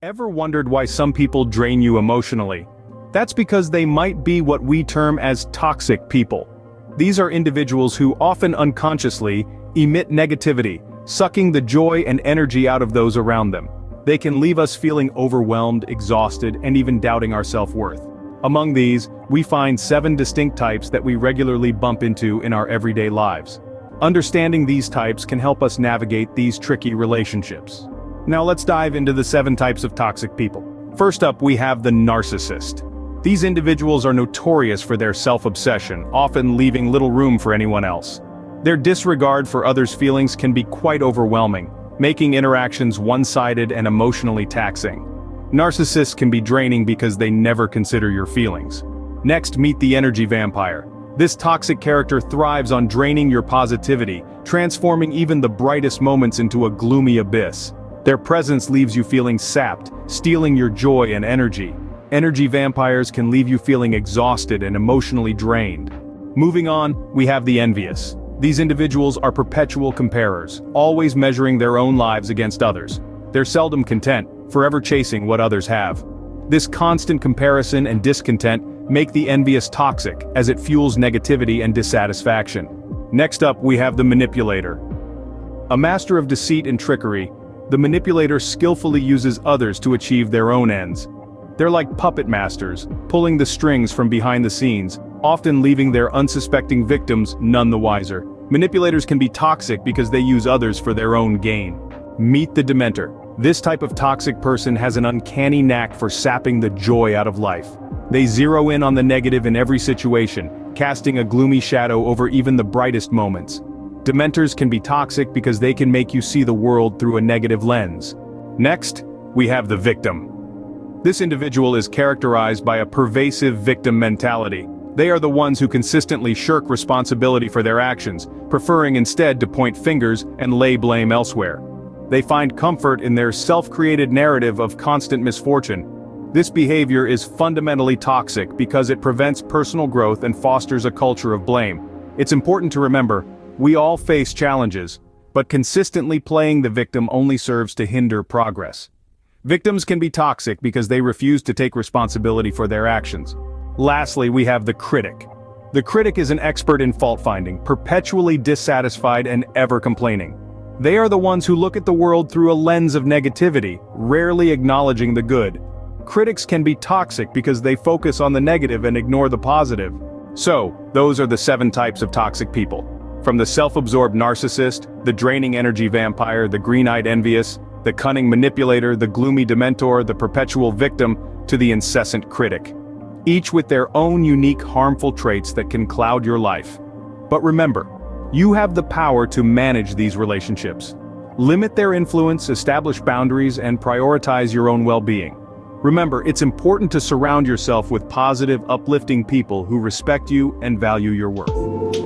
Ever wondered why some people drain you emotionally? That's because they might be what we term as toxic people. These are individuals who often unconsciously emit negativity, sucking the joy and energy out of those around them. They can leave us feeling overwhelmed, exhausted, and even doubting our self-worth. Among these, we find 7 distinct types that we regularly bump into in our everyday lives. Understanding these types can help us navigate these tricky relationships. Now let's dive into the 7 types of toxic people. First up, we have the narcissist. These individuals are notorious for their self-obsession, often leaving little room for anyone else. Their disregard for others' feelings can be quite overwhelming, making interactions one-sided and emotionally taxing. Narcissists can be draining because they never consider your feelings. Next, meet the energy vampire. This toxic character thrives on draining your positivity, transforming even the brightest moments into a gloomy abyss. Their presence leaves you feeling sapped, stealing your joy and energy. Energy vampires can leave you feeling exhausted and emotionally drained. Moving on, we have the envious. These individuals are perpetual comparers, always measuring their own lives against others. They're seldom content, forever chasing what others have. This constant comparison and discontent make the envious toxic, as it fuels negativity and dissatisfaction. Next up, we have the manipulator. A master of deceit and trickery, the manipulator skillfully uses others to achieve their own ends. They're like puppet masters, pulling the strings from behind the scenes, often leaving their unsuspecting victims none the wiser. Manipulators can be toxic because they use others for their own gain. Meet the Dementor. This type of toxic person has an uncanny knack for sapping the joy out of life. They zero in on the negative in every situation, casting a gloomy shadow over even the brightest moments. Dementors can be toxic because they can make you see the world through a negative lens. Next, we have the victim. This individual is characterized by a pervasive victim mentality. They are the ones who consistently shirk responsibility for their actions, preferring instead to point fingers and lay blame elsewhere. They find comfort in their self-created narrative of constant misfortune. This behavior is fundamentally toxic because it prevents personal growth and fosters a culture of blame. It's important to remember, we all face challenges, but consistently playing the victim only serves to hinder progress. Victims can be toxic because they refuse to take responsibility for their actions. Lastly, we have the critic. The critic is an expert in fault-finding, perpetually dissatisfied and ever complaining. They are the ones who look at the world through a lens of negativity, rarely acknowledging the good. Critics can be toxic because they focus on the negative and ignore the positive. So, those are the 7 types of toxic people. From the self-absorbed narcissist, the draining energy vampire, the green-eyed envious, the cunning manipulator, the gloomy dementor, the perpetual victim, to the incessant critic. Each with their own unique harmful traits that can cloud your life. But remember, you have the power to manage these relationships. Limit their influence, establish boundaries, and prioritize your own well-being. Remember, it's important to surround yourself with positive, uplifting people who respect you and value your worth.